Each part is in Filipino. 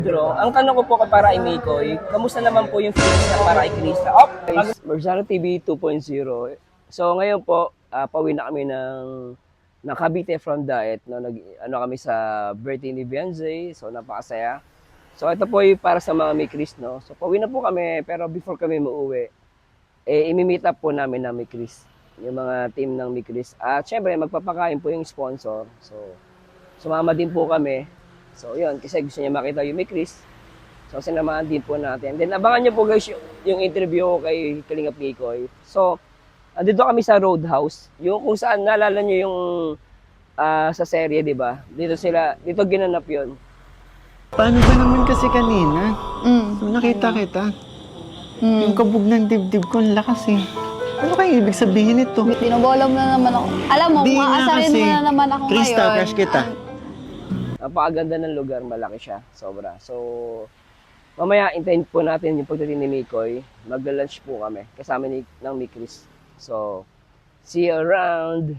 Bro, ang tanong ko po kay para Mikoy, kamusta naman po yung feelings na para kay Krista? Marzano TV 2.0. So ngayon po, pauwi na kami ng Cavite from Diet. No? Kami sa birthday ni Beyonce, so napakasaya. So ito po yung para sa mga may Chris, no? So pauwi na po kami, pero before kami mauwi, imi-meet up po namin ng may Chris, yung mga team ng may Chris. At syempre, magpapakain po yung sponsor. So sumama din po kami. So, yun, kasi gusto niya makita yung may Chris. So, sinamahan din po natin. Then, abangan niyo po guys yung interview ko kay Kalingap Mikoy. So, andito kami sa Roadhouse. Yung kung saan, naalala niyo yung sa serye, di ba? Dito ginanap yun. Paano ba naman kasi kanina? Nung nakita kita, yung kabog ng dibdib ko, ang lakas eh. Ano kaya ibig sabihin ito? Binubolom na naman ako. Alam mo, Di kung nga aasarin mo kasi, na naman ako Krista, ngayon. crush kita. Napakaganda ng lugar, malaki siya, sobra. So, mamaya intayin po natin yung pagdating ni Mikoy. Magla-lunch po kami, kasama ng mi Chris. So, see you around.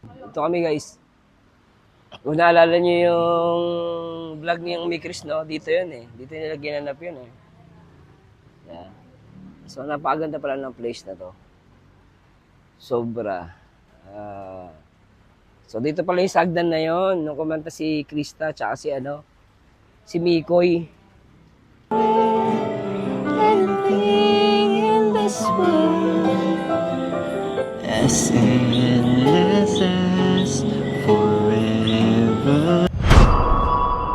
Ito kami guys. Kung naalala niyo yung vlog niyang mi Chris, no? Dito yun eh. Dito nila ginanap yun eh. Yeah. So, napakaganda pala ng place na to. Sobra. So dito pala yung sagdan na yon nung kumanta si Krista tsaka si Mikoy. Anything in this world. SNSS forever.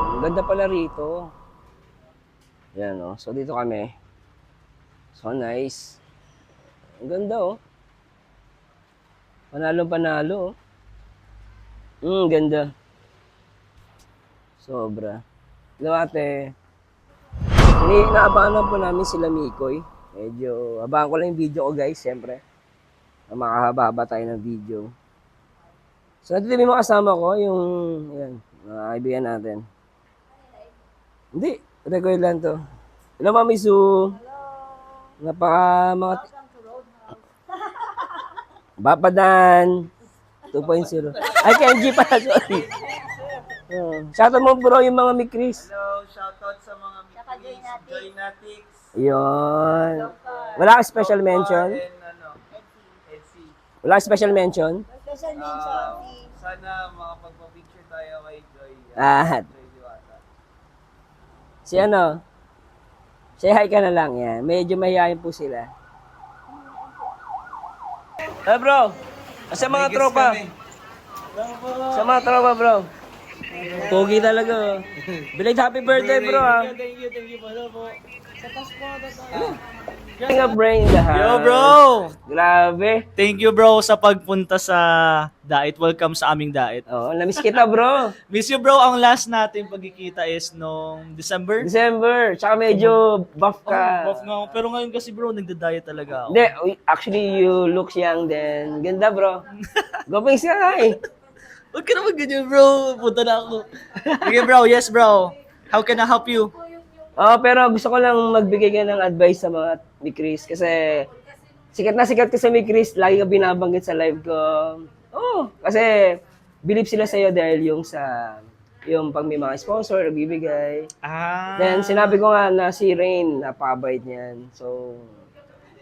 Ang ganda pala rito. Yan no. So dito kami. So nice. Ang ganda oh. Panalo oh. Ganda. Sobra. Ate, inaabangan po namin sila Mikoy. Medyo, abangan ko lang yung video ko guys, siyempre. Makahaba-haba tayo ng video. So, nandito yung mga kasama ko, yan, mga kaibigan natin. Hindi, record lang to. Hello, Mami Su. Mga Bapadan. 2.0. Ay, Kenji pala, sorry. Shoutout mo bro yung mga Mikris. Hello, shoutout sa mga Mikris, Joynatics. Yun. Wala ka special mention? Edsy. Wala ka special mention? Sana makapagpa-picture tayo kay Joy. Joy Diwata. Say hi ka na lang yan. Medyo mahihayin po sila. Hey bro! Sa mga tropa. Sa mga tropa, bro. Pogi talaga. Belated happy birthday, bro. Thank you po. Sa Paspo tayo. King of brain the house. Yo, bro! Grabe. Thank you, bro, sa pagpunta sa Diet. Welcome sa aming Diet. Oh, namiss kita, bro. Miss you, bro. Ang last natin pagkikita is nung December. Tsaka medyo buff ka. Buff nga ako. Pero ngayon kasi, bro, nagda-diet talaga ako. Hindi, actually, you look young then. Ganda, bro. Gopings ka nga eh. Huwag ka naman ganyan, bro. Punta na ako. Okay, bro. Yes, bro. How can I help you? Oh, pero gusto ko lang magbigay ka ng advice sa mga Mikris kasi sikat na sikat ka sa Mikris, lagi ka binabanggit sa live ko. Oh, kasi believe sila sa iyo dahil yung pag may mga sponsor, nagbibigay. Then sinabi ko nga na si Rain, napakabait niyan. So,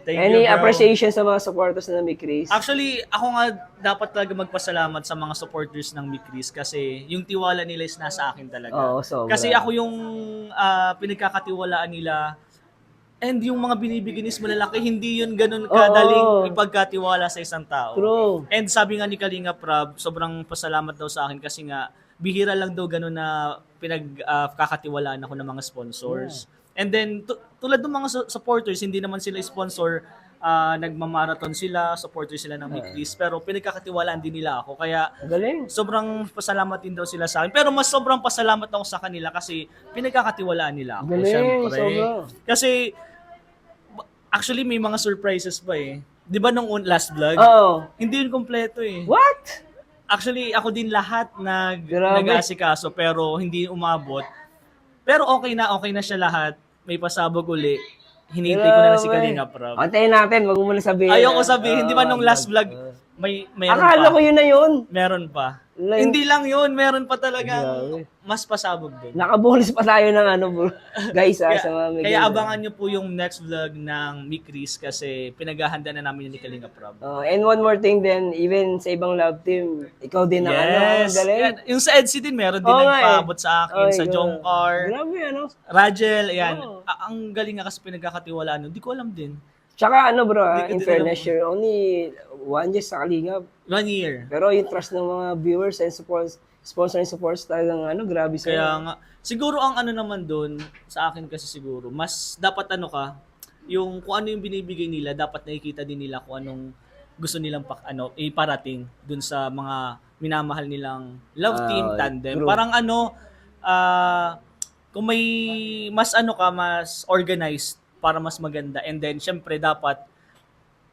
any appreciation sa mga supporters na Mikris? Actually, ako nga dapat talaga magpasalamat sa mga supporters ng Mikris kasi yung tiwala nila is nasa akin talaga. Oo, sobra. Kasi ako yung pinagkakatiwalaan nila and yung mga binibigyan is malalaki, hindi yun ganun kadaling ipagkatiwala sa isang tao. True. And sabi nga ni Kalinga Prab, sobrang pasalamat daw sa akin kasi nga bihira lang daw ganun na pinagkakatiwalaan ako ng mga sponsors. And then, tulad ng mga supporters, hindi naman sila sponsor, nagmamarathon sila, supporter sila ng Mikris, pero pinagkakatiwalaan din nila ako. Kaya, Galing. sobrang pasalamat din daw sila sa akin. Pero mas sobrang pasalamat ako sa kanila kasi pinagkakatiwalaan nila ako. Galing, Syempre. sobra. Kasi, actually, may mga surprises pa eh. Di ba nung last vlog? Oo. Hindi yun kompleto eh. What? Actually, ako din lahat Grabe. nag-aasikaso pero hindi umabot. Pero okay na siya lahat. May pasabog uli. Hinintay ko na lang si Kalinga Prab. Antayin natin, wag mo muna sabihin. Ayoko sabihin, di ba nung last vlog, may meron Akala pa. ko yun na yun. Meron pa. Hindi lang yun, meron pa talagang Grabe. mas pasabog doon. Nakabolis pa tayo ng ano, bro. Guys, sa mga may Kaya ganyan. abangan nyo po yung next vlog ng Mi Chris kasi pinaghahanda na namin yun ni Kalinga Prab. And one more thing then, even sa ibang love team, ikaw din ang ano, galing. Yan. Yung sa EDC din, meron din Oo nga nagpaabot sa akin, Ay, sa God. Jomcar, Grabe, ano. Rajel, ayan. Oo. Ang galing nga kasi pinagkakatiwalaan. Hindi ko alam din. Tsaka ano bro, Hindi ko in din fairness, alam. you're only 1 year sa Kalingap. 1 year. Pero yung trust ng mga viewers and sponsor and supporters talagang ano, grabe sa'yo. Kaya nga, siguro ang ano naman doon, sa akin kasi siguro, mas dapat ano ka, yung kung ano yung binibigay nila, dapat nakikita din nila kung anong gusto nilang iparating dun sa mga minamahal nilang love team, tandem. true. Parang ano, kung may mas ano ka, mas organized para mas maganda. And then, syempre, dapat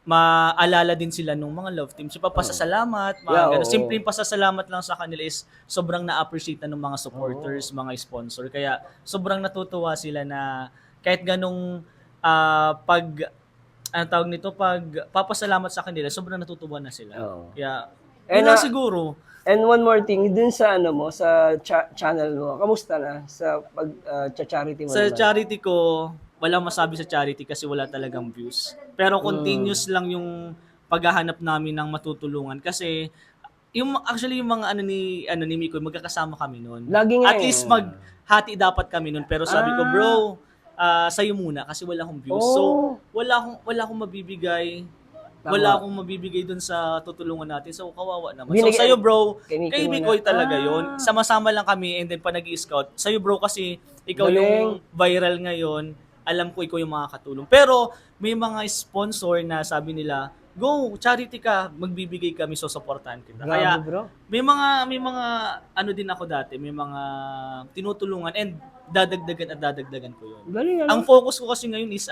maalala din sila nung mga love team. So, papasasalamat, mga Yeah, ganun. oo. Simpleng pasasalamat lang sa kanila is sobrang na-appreciate na ng mga supporters, mga sponsor. Kaya sobrang natutuwa sila na kahit ganong ang tawag nito, pag papasalamat sa kanila, sobrang natutuwa na sila. Oo. Kaya, And, yun lang siguro. And one more thing, dun sa ano mo, sa channel mo, kamusta na sa pag-charity mo Sa naman? charity ko, wala masabi sa charity kasi wala talagang views. Pero continuous lang yung paghahanap namin ng matutulungan kasi actually yung mga ano ni Miko, magkakasama kami noon. Lagi nga At eh. least maghati dapat kami noon, pero sabi ko, bro, sa'yo muna kasi wala akong views. Oh. So, wala akong mabibigay. Tama. Wala akong mabibigay dun sa tutulungan natin. So, kawawa naman. Binigay- So, sa'yo bro, Kay Mikoy kay muna. Mikoy talaga yon. Sama-sama lang kami and then pa nag-i-scout. Sa'yo bro kasi ikaw Galing. yung viral ngayon. Alam ko ikaw yung makakatulong. Pero may mga sponsor na sabi nila, go, charity ka, magbibigay kami, so supportahan kita. Grabe, Kaya bro. may mga ano din ako dati, may mga tinutulungan and dadagdagan ko yun. Galing ano? Ang focus ko kasi ngayon is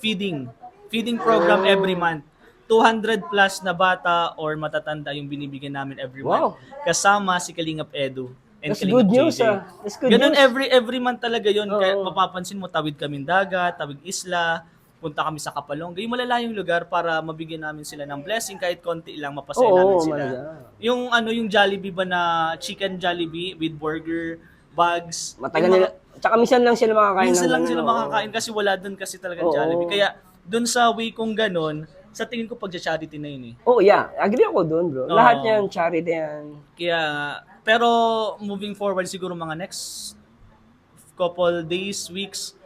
feeding program every month. 200 plus na bata or matatanda yung binibigyan namin every Wow. month. Kasama si Kalingap Edu and That's Kalingap good news, JJ. That's good Ganun news. every month talaga yun. Kaya Oo. mapapansin mo, tawid kaming dagat, tawid isla, punta kami sa Kapalongga. Yung malalayong lugar para mabigyan namin sila ng blessing kahit konti lang, mapasaya namin sila. malaga. Yung Jollibee ba na chicken Jollibee with burger, bags. Matagal yung nila. Tsaka minsan lang sila makakain minsan ng lang ganun, sila oo. makakain kasi wala doon kasi talagang Oo. Jollibee. Kaya doon sa way kong ganon, sa tingin ko pag-charity na yun eh. Oh, yeah. Agree ako doon, bro. Oo. Lahat yan, charity yan. Kaya, pero moving forward siguro mga next couple days, weeks,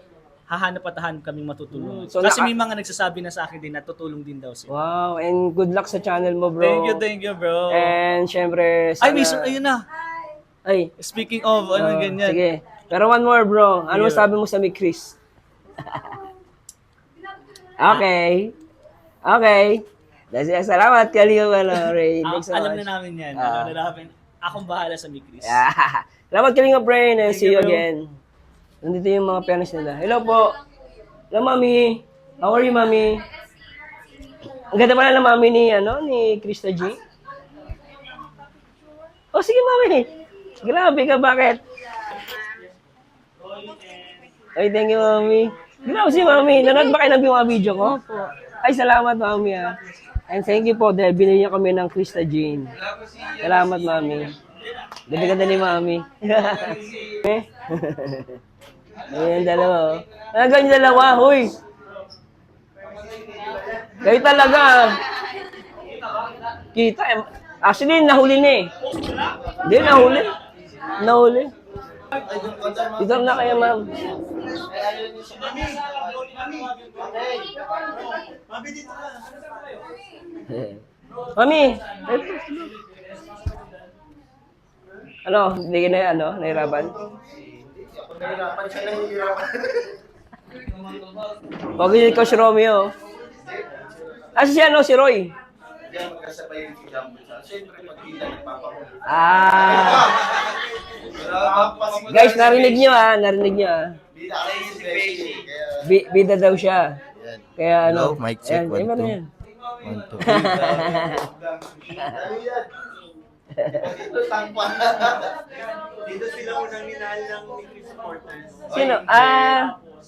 hahanap kaming matutulungan. So, Kasi may mga nagsasabi na sa akin din na tutulong din daw sila. Wow, and good luck sa channel mo, bro. Thank you, bro. And syempre, Ay, ayun na. Ay, Speaking of, ganyan. sige. Pero one more, bro. Ano Sige. sabi mo sa may Chris? Okay. Okay. Salamat, Kalio, Ray. Thanks so Alam much. na namin yan. Alam na namin. Akong bahala sa Mikris. Yeah. Salamat, Kalingap Brain, and Thank see you, you bro. again. Nandito yung mga parents nila. Hello po. Hello, Mami. How are you, Mami? Ang ganda pala ng Mami ni Krista G. Oh, sige, Mami. Grabe ka, bakit? Ay, thank you, Mami. Grabe si Mami. Nanood ba kayo ng mga video ko? Opo. Ay, salamat, Mami, ah. And thank you po dahil binili niyo kami ng Krista Jean. Salamat, Mami. Ganda-ganda ni Mami. Ayan, dalawa. Oh. Ano ganyan dalawa? Huy! Kayo talaga. Ah. Kita. Actually, nahuli na eh. Hindi, nahuli. Nahuli. Dito na kaya, ma'am. Mami! Ano? Hindi ka na, nahirapan? Nahirapan siya, nahihirapan. Pag ikaw si Romeo. Si Roy. Hindi ako magkasabay yung Jumbo. Siyempre, pag-kita nagpapahuli. Guys, narinig nyo Narinig nyo Hindi na kayo si Beshi. Kaya, Bida daw siya. Kaya Hello, mic check, ayan, 1, meron 2. yan. 1, 2. ano yan? Dito tangpa. Dito sila unang minahal ng Mikri supporters. Sino?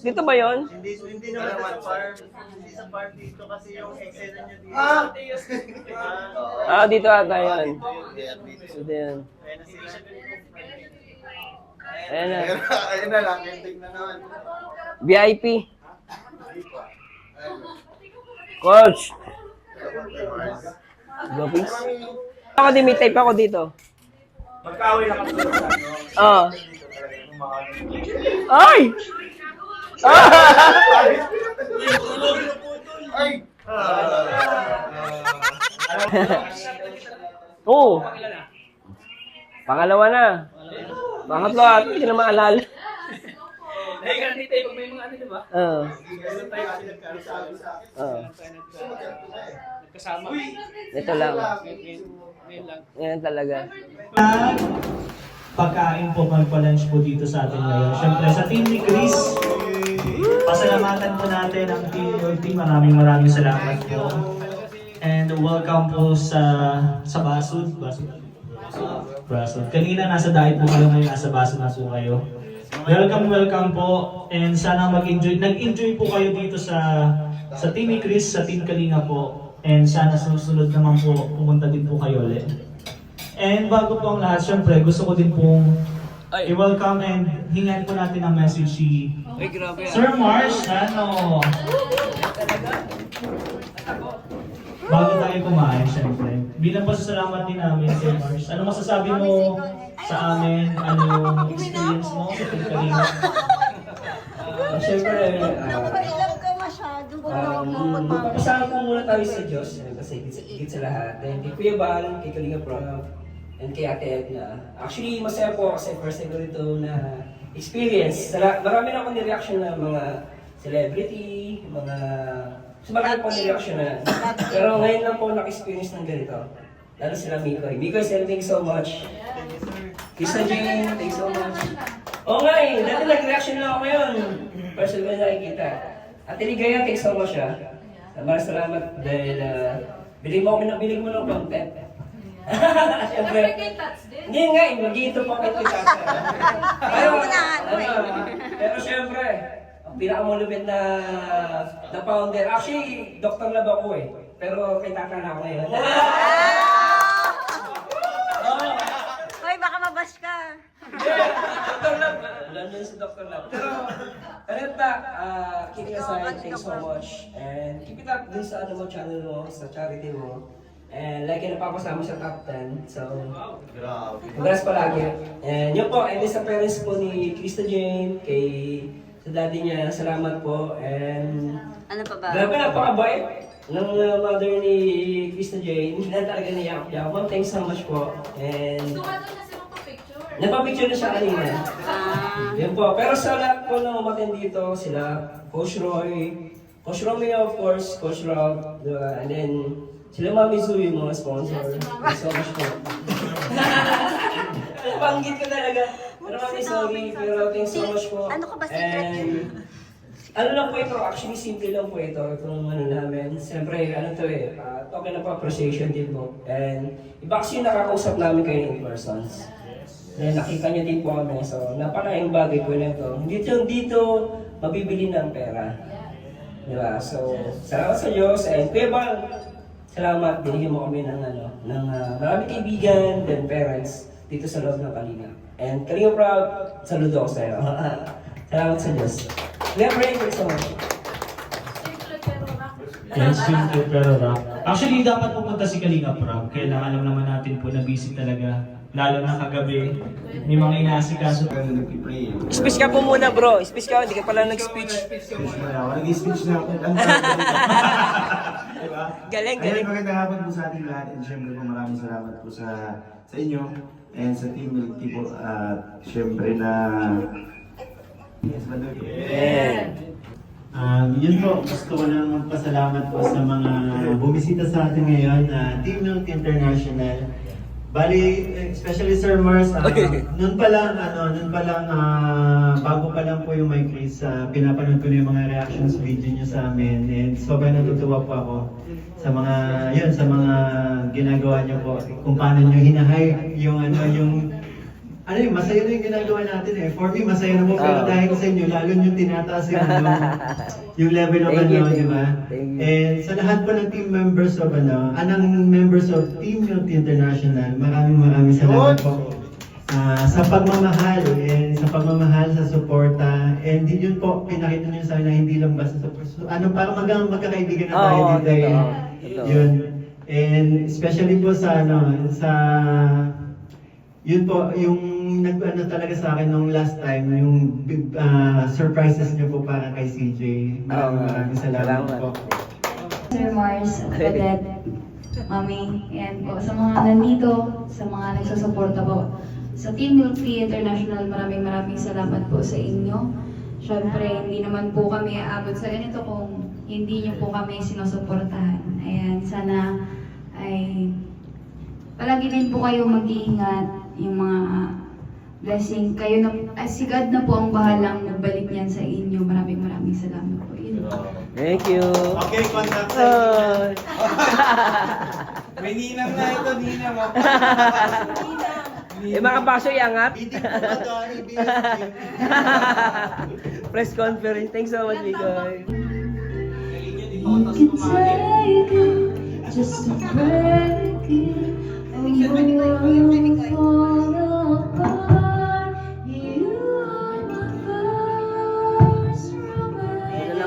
Dito ba yon? Hindi naman sa farm. Hindi sa farm dito kasi yung eksena niya dito. Dito ata yun. Dito yun. Ayan na. Ayun na lang, ending na naman. VIP. Coach. Go, please. Ako din, may type ako dito. Magkaaway na kami. Oo. Ay! Ay! Oo. Pangalawa na. Pangatlo at hindi na maalala. Hey, ganito tayo pag may mga ano, di ba? Oo. Oo. Kasama. Ito lang. Yan talaga. Pagkain po, magpa-lunch po dito sa atin ngayon. Siyempre, sa team ni Chris, pasalamatan po natin ang team Loyalty. Maraming salamat po. And welcome po sa Basud. Basud. Kanina nasa diet po kayo, ngayon nasa Basud na po kayo. Welcome po. And sana nag-enjoy po kayo dito sa team ni Chris, sa team Kalinga po. And sana susunod naman po, pumunta din po kayo ulit. And bago po ang lahat, syempre gusto ko din pong i-welcome and hingan po natin ang message si Sir Mars. Ano? Bago tayo kumain, syempre. Bilang pasasalamat din namin, Sir Mars. Ano masasabi mo sa amin? Ano yung experience mo sa Pagkalinga? Siyempre, Ilang ka masyado. magpapasama po muna tayo sa Diyos kasi higit sa lahat. And kay Kuya Bal, kay Kalinga Prab, and kay Ate Edna. Actually, masaya po kasi first time ko rito na experience. Marami na akong nireaction na mga celebrity, mga... So marami po nireaction na. Pero ngayon lang po naka-experience ng ganito. Lalo sila Mikoy. Mikoy, sir, thank you so much. Krista Jane, thank you so much. Oo nga eh, dati nag-reaction lang ako ngayon. First time ko na nakikita. Ate Ligaya, thank you so much Maraming salamat dahil bilig mo ng content. Siyempre. Hindi nga, mag-iintro pa kayo Tata. Pero siyempre, ang pinakamulupit na founder. Actually, Dr. Lab ako eh. Pero kay Tata na ako ngayon. Hoy, baka mabash ka. Dr. Lab. Alam niyo si Dr. Lab. Pero ito, keep it aside. Thanks so much. And keep it up dun sa channel mo, sa charity mo. And like yung napapasama sa top 10. So, congrats palagi. And yun po, and sa parents po ni Krista Jane, sa daddy niya, salamat po. And Ano pa ba? grabe, napakabait ng mother ni Krista Jane. Hindi na talaga niyak-yak. Ma'am, thanks so much po. And napapicture na siya kanina. Yun po. Pero sa lahat po na umaten dito, sila Coach Roy, Coach Romeo of course, Coach Rob, diba? And then sila Mami Zui, mga sponsor. Thanks so much po. Panggit ko talaga. Pero Mami, sorry. Pero thanks so much po. Ano ka ba, secret yun? Ano lang po ito, actually simple lang po ito, itong namin. Siyempre, token of appreciation din po. And iba kasi yung nakakausap namin kayo in persons. Then nakita niyo din po kami, so napakaing bagay po na ito. Dito mabibili ng pera. Diba? So, salamat sa Diyos. And Kuya Bal, salamat, binigyan mo kami ng maraming kaibigan, then parents, dito sa loob ng Kalinga. And Kalinga Proud, saludo ako sa'yo. Salamat sa Diyos. Kuya Bray, thanks so much. Yes, simple pero rock. Actually, dapat pumunta si Kalinga Prab. Kailangan lang naman natin po na busy talaga. Lalo na kagabi, may mga inaasikaso. Speech ka po muna bro. Speech ka, hindi ka pala nag-speech. Nag-speech na ako. Diba? Galing. Ayun, magandang hapon po sa ating lahat. And syempre po maraming salamat po sa inyo. And sa Team Milky po. At syempre na... Yes, Badoy. Yun po, gusto ko lang magpasalamat po sa mga bumisita sa atin ngayon na Team Milk International. Bali, especially Sir Mars, noon pa lang, bago pa lang po yung My Chris, pinapanood ko na yung mga reactions video niyo sa amin. And sobrang natutuwa po ako sa mga ginagawa niyo po. Kung paano niyo hinahype yung ano yun, masaya na yung ginagawa natin eh. For me, masaya na po. Pero dahil sa inyo, lalo yung tinataas yung, yung level of Thank you, ano, thank di ba? you, thank you. And sa lahat po ng team members of members of Team Milk International, maraming salamat po. Sa pagmamahal and sa pagmamahal sa suporta, and din yun po pinakita niyo sa akin na hindi lang basta sa parang magkakaibigan na tayo dito eh. totoo. Yun. And especially po sa yun po yung talaga sa akin nung last time yung surprises niyo po para kay CJ. Maraming salamat po. Sir Mars, Cadet, Mami, and po sa mga nandito, sa mga nagsusuporta po. Sa Team Milk Tea International, maraming salamat po sa inyo. Siyempre, hindi naman po kami aabot sa ganito kung hindi niyo po kami sinusuportahan. Ayan, sana ay palagi din po kayo mag-iingat yung mga blessing. Kayo na, si God na po ang bahalang magbalik niyan sa inyo. Maraming salamat po. Yun. Thank you. Okay, contact May ninang na ito, ninang. Mga baso iangat. Meeting po ba tayo, Press conference. Thanks so much, Mikoy. You can take it, just a break it. Fall apart. You are my first romance.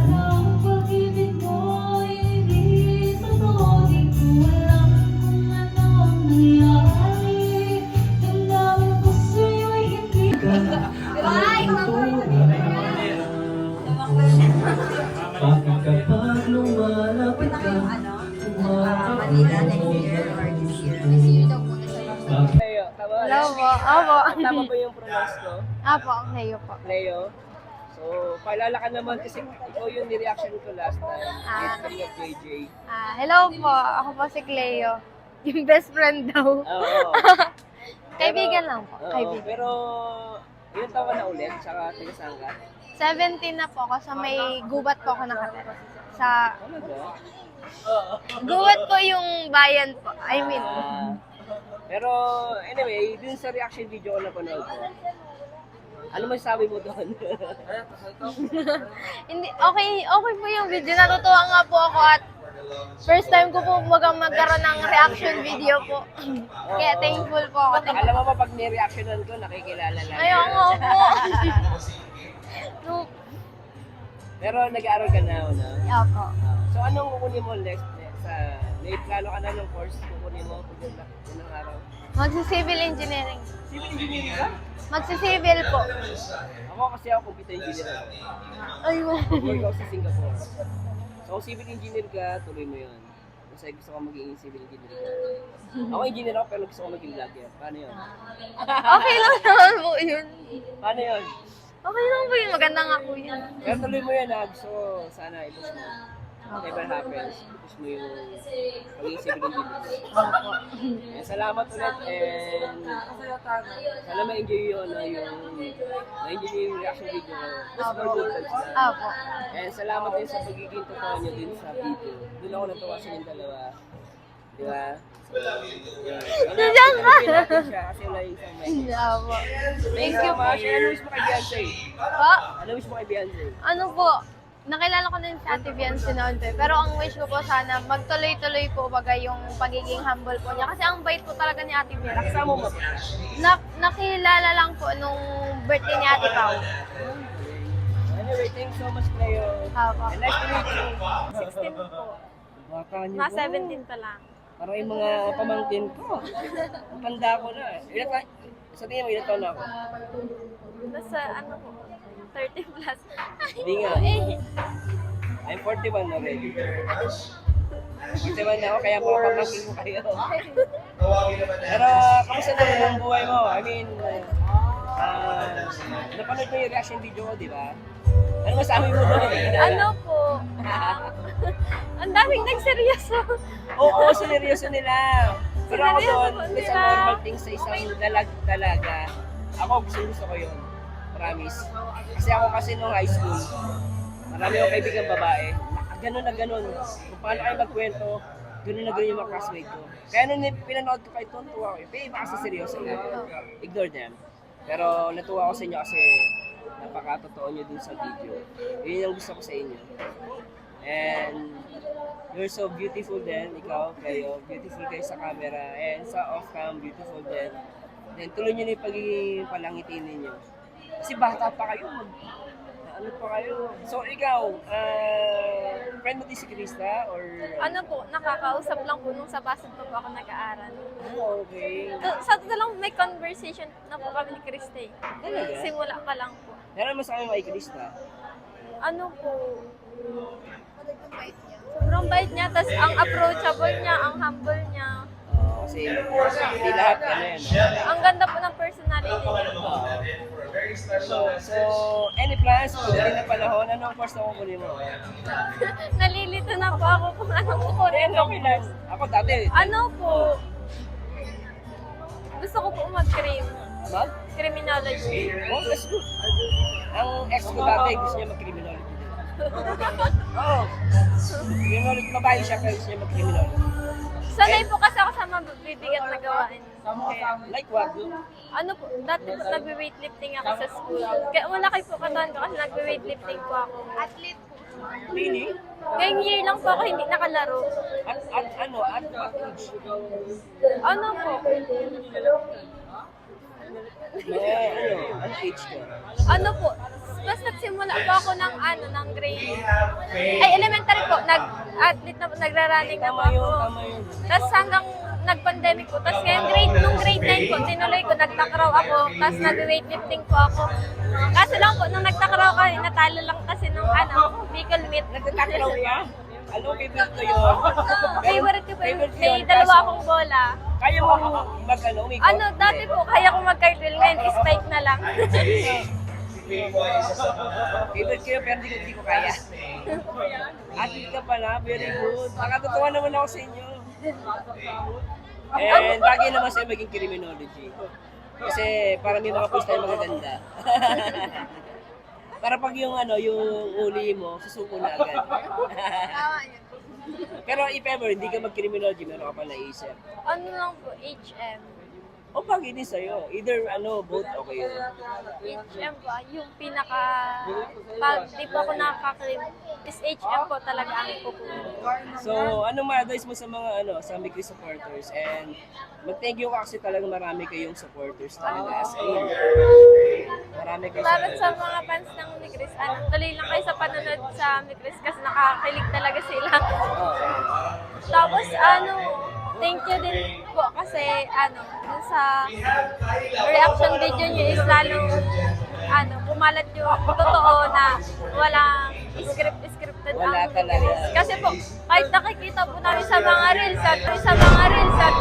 Ang pag-ibig mo, hindi totoo. Di ko alam kung ano ang nangyari. Damdamin ko sa'yo'y hindi ka. Bakit kapag lumalapit ka, Manila next year or this year. Leo, tama. Hello po. Opo. Tama ba yung pronounce ko? Apo, Leo po. Leo. So, paalala ka naman kasi ikaw yung ni-reaction ko last time. Yes, kami of JJ. Hello po. Ako po si Cleo. Yung best friend daw. Oo. Kaibigan lang po. Oo, Kaibigan. pero, ilang taon ka na ulit? Tsaka tigasang ka? 17 na po ako sa may gubat po ako nakatira. Sa Ano ba? gubat po yung bayan po. I mean, Pero, anyway, dun sa reaction video ko na panood ko, ano masasabi mo doon? hindi, okay po yung video. Natutuwa nga po ako at first time ko po magkaroon ng reaction video po. Kaya thankful po ako. Alam mo ba, pag ni-reactionan ko, nakikilala lang. Ayaw nga po. No, Pero nag-aaral ka na, no? Apo. So, anong kukunin mo next? May plano ka na ng course kukunin mo pag unang araw? Magsi-civil engineering. Civil engineering ka? Magsi-civil po. Ako kasi ako computer engineer ako. Ayun. Work ako sa Singapore. So, kung civil engineer ka, tuloy mo yun. Kasi gusto ko maging civil engineer ka. Ako engineer ako pero gusto ko maging vlogger. Paano yun? Okay lang naman po yun. Paano yun? Okay lang po yun. Maganda nga po yun. Pero tuloy mo yan ha. Gusto ko sana i-push mo. Whatever happens, i-push mo yung pagiging civil engineer. And salamat ulit and sana ma-enjoy yun na na-enjoy yung reaction video ko. Just for good vibes lang. Apo. And salamat din sa pagiging totoo nyo din sa video. Doon ako natuwa sa inyong dalawa. Di ba? So, yun. Diyan ka! Natin siya kasi wala yung isang mic. Apo. Thank you much. Ano wish mo kay Beyonce? Po? Ano wish mo kay Beyonce? Ano po? Nakilala ko din si Ate Beyonce noon po. Pero ang wish ko po sana magtuloy-tuloy po baga yung pagiging humble po niya. Kasi ang bait po talaga ni Ate Beyonce. Nakasama mo ba? Nakilala lang po nung birthday ni Ate Pao. Anyway, thanks so much, Cleo. Apo. And nice to meet you. 16 po. Baka niyo Mga po. 17 pa lang. Parang yung mga pamangkin ko. Ang tanda ko na. Sa tingin mo, ilan taon na ako? Nasa ano po, 30 plus. Hindi nga. I'm 41 already. 41 na ako, kaya mga pamangkin ko kayo. Pero, kamusta naman ang buhay mo? I mean, napanood mo yung reaction video ko, di ba? Ano masabi mo doon? Ano po? Ang daming nagseryoso. Oo, sineryoso nila. Pero ako Sineryoso doon, po it's a nila. normal thing sa isang dalaga. Ako gusto ko yun. Promise. Kasi ako kasi nung high school, Marami akong kaibigan babae. Ganun na ganun. Kung paano kayo magkwento, ganun na ganun yung mga classmate ko. Kaya nung pinanood ko kay Ton, tuwa ko. Baka sa seryoso na. Ignore them. Pero natuwa ko sa inyo kasi napaka-totoo nyo dun sa video. Yun yung gusto ko sa inyo. And you're so beautiful din, ikaw, kayo. Beautiful kayo sa camera. And sa off-cam, beautiful din. Then tuloy nyo na yung pagiging palangitin ninyo. Kasi bata pa kayo, ano pa kayo. So ikaw, friend mo din si Krista or... Ano po, nakakausap lang po nung sa Pasig po ako nag-aaral. Okay. Sa totoo lang, may conversation na po kami ni Krista eh. Talaga? Simula pa lang po. Meron mo sa akin kay Krista. Ano po, sobrang bait niya, tas ang approachable niya, ang humble niya. Kasi hindi lahat ano yan. Ang ganda po ng personality niya. So, any plans? Pagdating na panahon, ano ang course na kukunin mo? Nalilito na po ako kung anong kukunin. Okay lang. Ako dati. Ano po, gusto ko po mag-crim. Mag? Criminology. Oh, that's good. Ang ex ko dati, gusto niya mag-criminology din. Oo. Criminology, babae siya, pero gusto niya mag-criminology. Sanay po kasi ako sa mabibigat na gawain. Like what? Ano po, dati po nagbe-weightlifting ako sa school. Kaya malaki po katawan ko kasi nagbe-weightlifting po ako. Athlete po. Really? Ngayong year lang po ako hindi nakalaro. At ano? At what age? Ano po? Ano age ka? Ano po? Basta nagsimula po ako ng ng grade. Ay, elementary po. Nag-athlete na po, nagra-running na po Tama ako. yun, tama yun. Tapos hanggang nag-pandemic po. Tapos nung grade 9 po, tinuloy ko, nagtakraw ako. Tapos nag-weightlifting po ako. Kaso lang po, nung nagtakraw ka, natalo lang kasi nung Bicol Meet. Nagtatakraw ka? Ano, favorite ko yun? Favorite ko po, Favorite ko may yun. dalawa Kaso, akong bola. Kaya mo mag-ano, umikot? Ano, dati po, kaya ko mag-cartwheel ngayon, spike na lang. Favorite ko yun, pero hindi ko kaya. Athlete ka pala, very good. Nakatutuwa naman ako sa inyo. And bagay naman sa'yo maging criminology. Kasi para may mga post tayo magaganda. Para pag yung yung uli mo, susuko na agad. Pero if ever, hindi ka mag-criminology, meron ka pa naisip. Ano lang po, HM. O bagay din sa'yo. Either both okay yun. HM po, yung pinaka, pag di po ako nakaka-claim, is HM po talaga ang ipupunin. So, anong ma-advise mo sa mga sa Mikri supporters? And mag-thank you ka kasi talagang marami kayong supporters talaga. As in, marami kayo Salamat sa mga fans ng Mikris. Tuloy lang kayo sa panonood sa Mikris kasi nakakakilig talaga sila. Tapos thank you din po kasi dun sa reaction video niyo is lalong kumalat yung totoo na walang scripted Wala ang talaga. kasi po kahit nakikita po namin sa mga reels at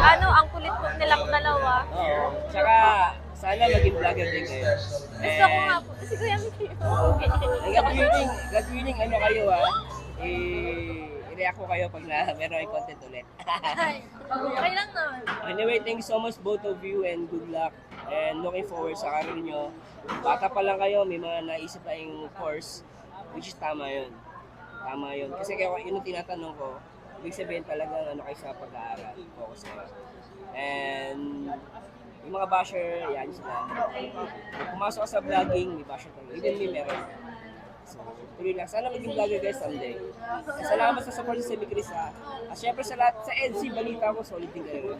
ang kulit po nilang dalawa. Oo. Tsaka, sana maging vlogger din kayo. Gusto ko nga po si Kuya Mickey. Okay. God willing, kayo i-react ko kayo pag meron ay content ulit. Okay lang naman. Anyway, thank you so much both of you and good luck. And looking forward sa career nyo. Bata pa lang kayo, may mga naisip na yung course, which is tama yun. Tama yun. Kasi kaya yun ang tinatanong ko, ibig sabihin talagang kayo sa pag-aaral. Focus kayo. And yung mga basher, yan sila. Kung pumasok ka sa vlogging, may basher talaga. Even me meron. So, tuloy lang. Sana maging vlogger guys someday. And salamat sa support sa Mikris ha. At syempre sa lahat, sa EDC, balita ko, solid din kayo.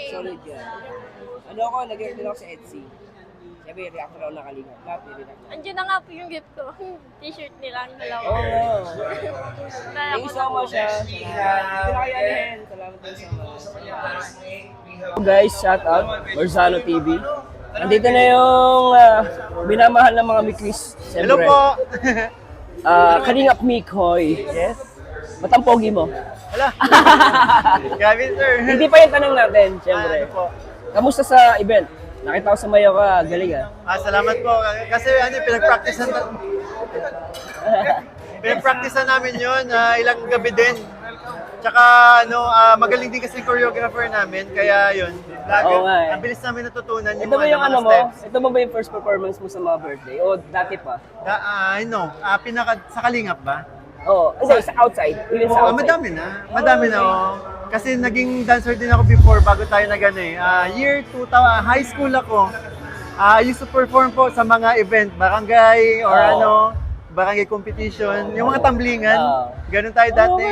Solid yan. Nag-react din ako sa EDC. Siyempre, react ako na kalingap. Lahat nilinak. Andiyan na nga po yung gift ko. T-shirt nila ang dalawa. Oo. Thank you so much ha. Hindi ko na kayo anihin. Salamat din so much. Guys, shout out. Orzano TV. Nandito na yung minamahal ng mga Mikris. Hello po! Kalingap Mikoy. Yes? Matampogi mo. Hala! Grabe sir! Hindi pa yung tanong natin, syempre. Ano po? Kamusta sa event? Nakita ko sa Mayo ka, galing Salamat po. Kasi pinag-practicean namin yun. Ilang gabi din. Tsaka magaling din kasi yung choreographer namin, kaya yun. Oo nga eh. Ang bilis namin natutunan Ito ba yung mga ano mo? steps. Ito ba yung first performance mo sa mga birthday? O dati pa? Sa Kalingap ba? Oo. Hindi, sa outside. Even sa outside. Madami na. Oh. Kasi naging dancer din ako before bago tayo year 2000, high school ako. I used to perform po sa mga event, barangay or barangay competition, yung mga tamblingan. Ganun tayo dati.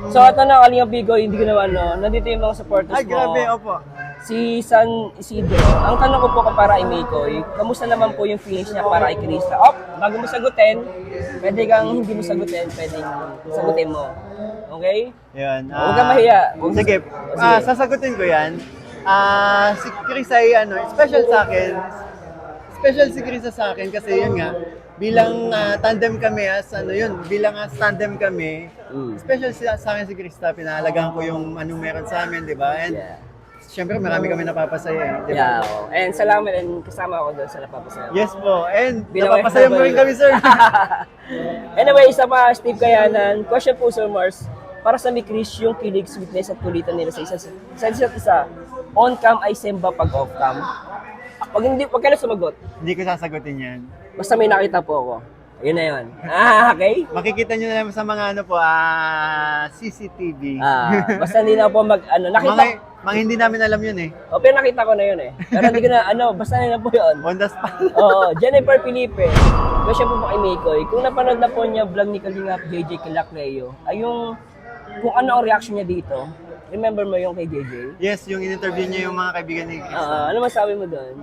So ito na, Kalinga Bigoy, hindi ko naman, nandito yung mga supporters Ay, grabe, opo. Si San Isidro. Ang tanong ko po para kay Mikoy, kamusta naman po yung feelings niya para kay Krista? Bago mo sagutin, pwede kang hindi mo sagutin, pwedeng sagutin mo. Okay? Yun. Huwag kang mahiya. Sige. Sasagutin ko yan. Si Chris ay special sa akin. Special si Chris sa akin kasi yun nga, bilang tandem kami tandem kami, special sa akin si Krista, pinahalagaan ko yung anong meron sa amin, di ba? And syempre marami kami napapasaya, di ba? Yeah. And salamat and kasama ako doon sa napapasaya. Yes po, and Bilang napapasaya mo rin kami, sir. Anyway, sa mga Steve Kayanan, question po Sir Mars, para sa ni Chris, yung kilig, sweetness at kulitan nila sa isa't isa, on-cam ay semba pag off-cam. Wag ka na sumagot. Hindi ko sasagutin yan. Basta may nakita po ako. Yun na yun. Okay? Makikita nyo na naman sa mga CCTV. Basta hindi na po nakita. Mga hindi namin alam yun eh. Pero nakita ko na yun eh. Pero hindi ko na, basta na po yun. On the spot. Oo, Jennifer Felipe. Question po kay Mikoy. Kung napanood na po niya vlog ni Kalingap JJ Kilacleo, ay yung kung ano ang reaction niya dito. Remember mo yung kay JJ? Yes, yung in-interview niya yung mga kaibigan ni Chris. Ano masabi mo doon?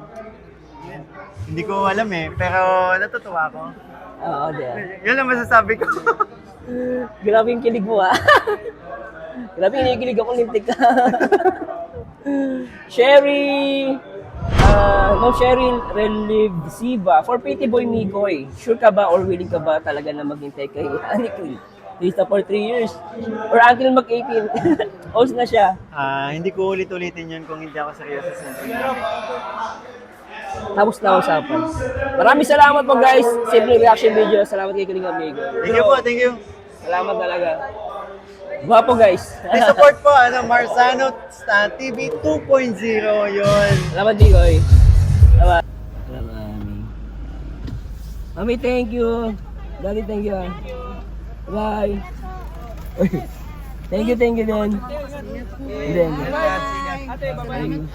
Hindi ko alam eh, pero natutuwa ako. Oo, diyan. Yun lang masasabi ko. Grabe yung kilig mo Grabe yung kinikilig ako, lintik ka. Sherry, Ma'am Cheryl Relivsiva, for Pretty Boy Mikoy, sure ka ba or willing ka ba talaga na maghintay kay Anikri? Lista for 3 years. Or until mag-18. Host na siya. Hindi ko ulit-ulitin yun kung hindi ako seryoso sa sentiment. Tapos na usapan. Maraming salamat po guys. Simple reaction video. Salamat kay Kalinga Amigo. Thank you po, thank you. Salamat talaga. Guwapo guys. May support po, Marzano TV 2.0 yun. Salamat Bigoy. Salamat. Mami. Mami, thank you. Daddy, thank you. Bye. Thank you din. Then. Ate, bye-bye.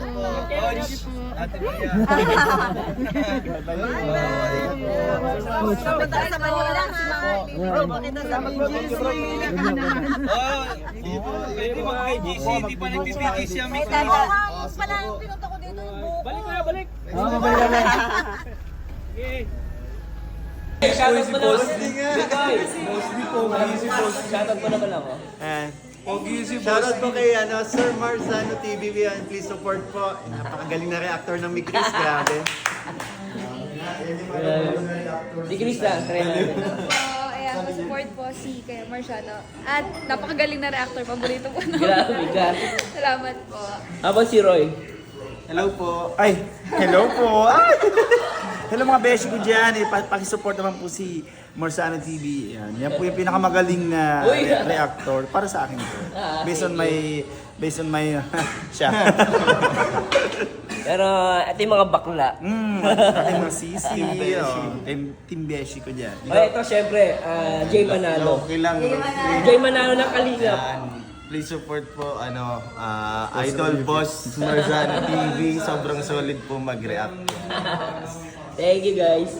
Balik. Shoutout mo naman. Bigoy. Shoutout mo naman ako. Shoutout po kay Sir Marzano TV. Please support po. Napakagaling na reactor ng Mick Chris. Grabe. Si Krista, try natin. Ayan, support po si Kuya Marciano. At napakagaling na reactor, paborito po namin. Grabe ka. Salamat po. Habang si Roy. Hello po. Hello po. Hello mga beshi ko dyan. Pakisupport naman po si Marzano TV. Yan po yung pinakamagaling na reactor para sa akin po. Based on my siya. Pero ito yung mga bakla. Ating mga sisi. Team beshi ko dyan. Ito syempre, Jay Manalo. Okay lang. Jay Manalo ng Kalingap. Please support po Idol Boss Marzano TV. Sobrang solid po mag-react. Thank you guys.